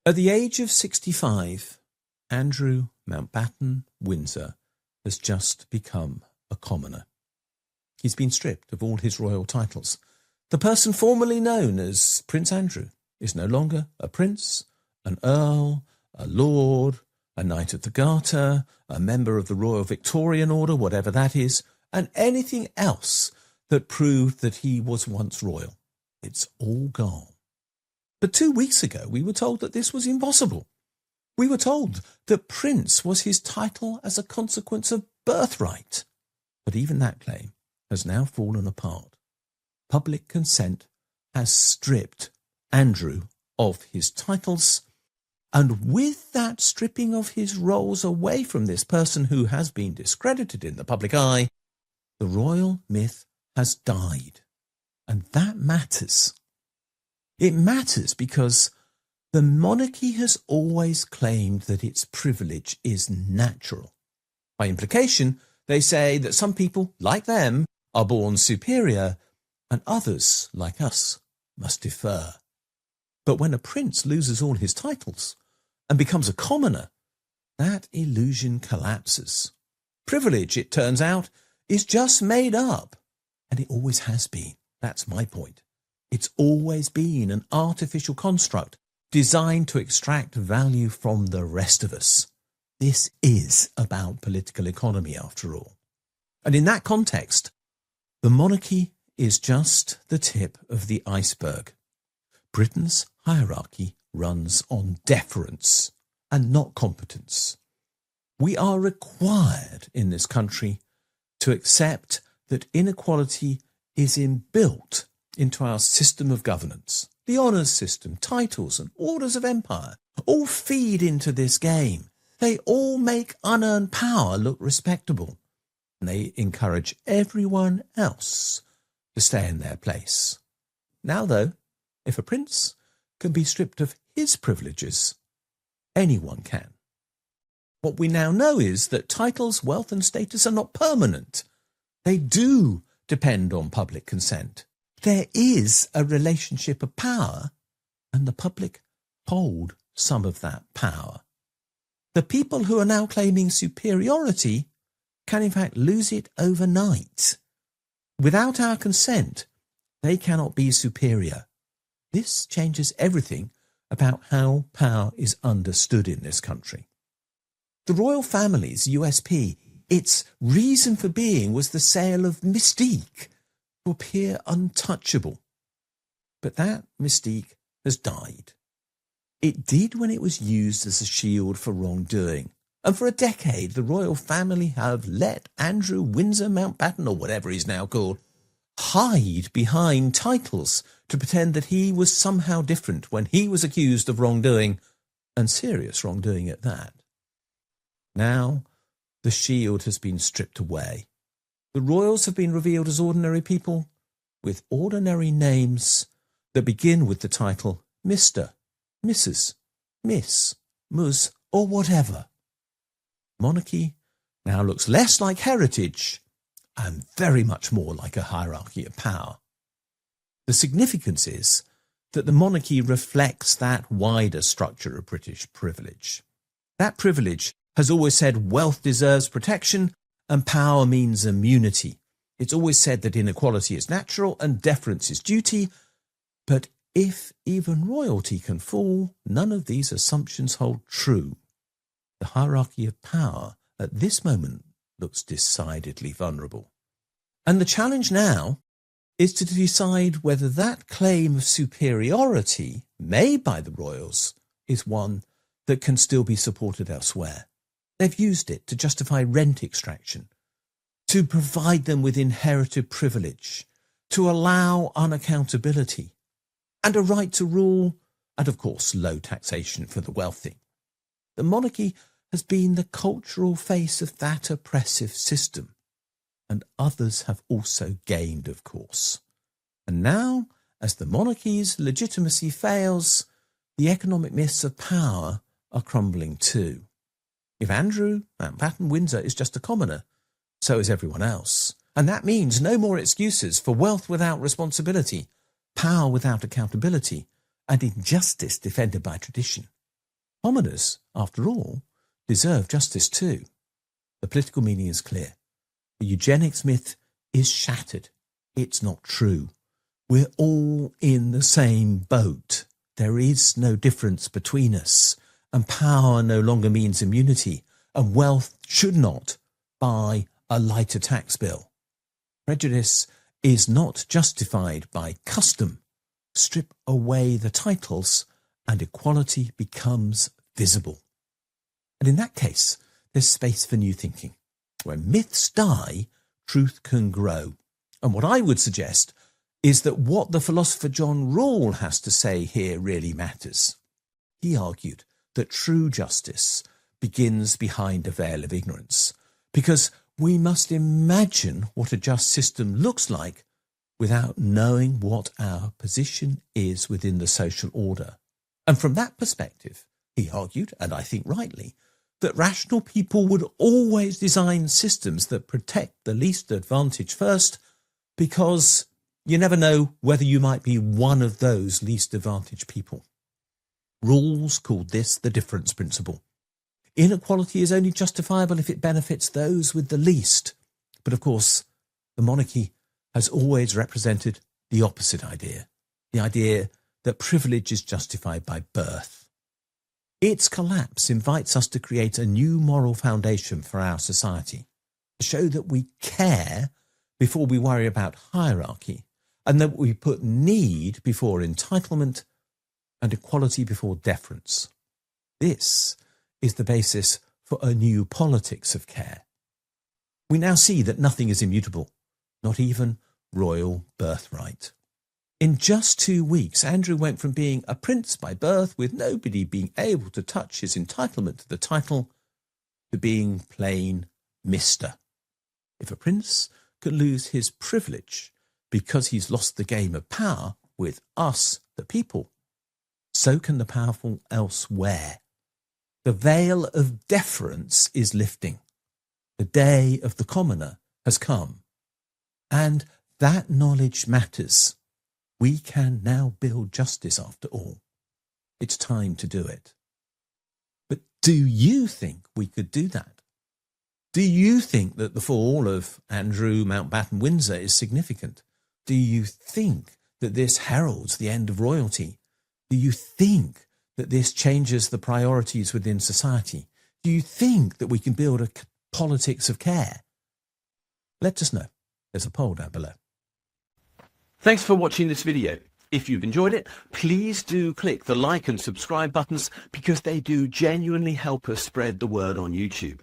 At the age of 65, Andrew Mountbatten-Windsor has just become a commoner. He's been stripped of all his royal titles. The person formerly known as Prince Andrew is no longer a prince, an earl, a lord, a Knight of the Garter, a member of the Royal Victorian Order, whatever that is, and anything else that proved that he was once royal. It's all gone. But 2 weeks ago, we were told that this was impossible. We were told that prince was his title as a consequence of birthright. But even that claim has now fallen apart. Public consent has stripped Andrew of his titles, and with that stripping of his roles away from this person who has been discredited in the public eye, the royal myth has died. And that matters. It matters because the monarchy has always claimed that its privilege is natural. By implication, they say that some people, like them, are born superior, and others, like us, must defer. But when a prince loses all his titles and becomes a commoner, that illusion collapses. Privilege, it turns out, is just made up, and it always has been. That's my point. It's always been an artificial construct designed to extract value from the rest of us. This is about political economy, after all. And in that context, the monarchy is just the tip of the iceberg. Britain's hierarchy runs on deference and not competence. We are required in this country to accept that inequality is inbuilt into our system of governance. The honours system, titles and orders of empire all feed into this game. They all make unearned power look respectable, and they encourage everyone else to stay in their place. Now, though, if a prince can be stripped of his privileges, anyone can. What we now know is that titles, wealth and status are not permanent. They do depend on public consent. There is a relationship of power, and the public hold some of that power. The people who are now claiming superiority can in fact lose it overnight. Without our consent, they cannot be superior. This changes everything about how power is understood in this country. The royal family's USP, its reason for being, was the sale of mystique, to appear untouchable. But that mystique has died. It did when it was used as a shield for wrongdoing. And for a decade, the royal family have let Andrew Windsor Mountbatten, or whatever he's now called, hide behind titles to pretend that he was somehow different when he was accused of wrongdoing, and serious wrongdoing at that. Now, the shield has been stripped away. The royals have been revealed as ordinary people with ordinary names that begin with the title Mr., Mrs., Miss, Ms, or whatever. Monarchy now looks less like heritage and very much more like a hierarchy of power. The significance is that the monarchy reflects that wider structure of British privilege. That privilege has always said wealth deserves protection and power means immunity. It's always said that inequality is natural and deference is duty, but if even royalty can fall, none of these assumptions hold true. The hierarchy of power at this moment looks decidedly vulnerable. And the challenge now is to decide whether that claim of superiority made by the royals is one that can still be supported elsewhere. They've used it to justify rent extraction, to provide them with inherited privilege, to allow unaccountability, and a right to rule, and of course low taxation for the wealthy. The monarchy has been the cultural face of that oppressive system, and others have also gained, of course. And now, as the monarchy's legitimacy fails, the economic myths of power are crumbling too. If Andrew Mountbatten-Windsor is just a commoner, so is everyone else. And that means no more excuses for wealth without responsibility, power without accountability, and injustice defended by tradition. Commoners, after all, deserve justice too. The political meaning is clear. The eugenics myth is shattered. It's not true. We're all in the same boat. There is no difference between us, and power no longer means immunity, and wealth should not buy a lighter tax bill. Prejudice is not justified by custom. Strip away the titles, and equality becomes visible. And in that case, there's space for new thinking. When myths die, truth can grow. And what I would suggest is that what the philosopher John Rawls has to say here really matters. He argued that true justice begins behind a veil of ignorance, because we must imagine what a just system looks like without knowing what our position is within the social order. And from that perspective, he argued, and I think rightly, that rational people would always design systems that protect the least advantaged first, because you never know whether you might be one of those least advantaged people. Rawls called this the deference principle. Inequality is only justifiable if it benefits those with the least. But of course, the monarchy has always represented the opposite idea, the idea that privilege is justified by birth. Its collapse invites us to create a new moral foundation for our society, to show that we care before we worry about hierarchy, and that we put need before entitlement and equality before deference. This is the basis for a new politics of care. We now see that nothing is immutable, not even royal birthright. In just 2 weeks, Andrew went from being a prince by birth with nobody being able to touch his entitlement to the title to being plain Mr. If a prince could lose his privilege because he's lost the game of power with us, the people, so can the powerful elsewhere. The veil of deference is lifting. The day of the commoner has come. And that knowledge matters. We can now build justice after all. It's time to do it. But do you think we could do that? Do you think that the fall of Andrew Mountbatten-Windsor is significant? Do you think that this heralds the end of royalty? Do you think that this changes the priorities within society? Do you think that we can build a politics of care? Let us know. There's a poll down below. Thanks for watching this video. If you've enjoyed it, please do click the like and subscribe buttons, because they do genuinely help us spread the word on YouTube.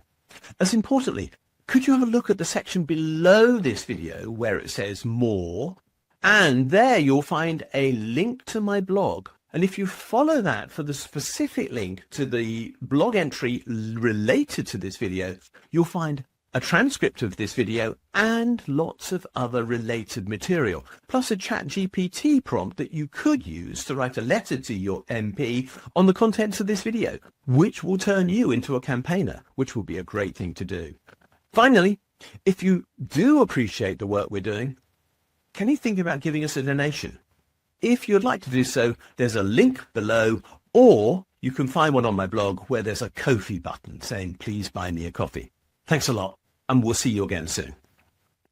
As importantly, could you have a look at the section below this video where it says more, and there you'll find a link to my blog. And if you follow that for the specific link to the blog entry related to this video, you'll find a transcript of this video and lots of other related material, plus a ChatGPT prompt that you could use to write a letter to your MP on the contents of this video, which will turn you into a campaigner, which will be a great thing to do. Finally, if you do appreciate the work we're doing, can you think about giving us a donation? If you'd like to do so, there's a link below, or you can find one on my blog where there's a Ko-fi button saying, please buy me a coffee. Thanks a lot, and we'll see you again soon.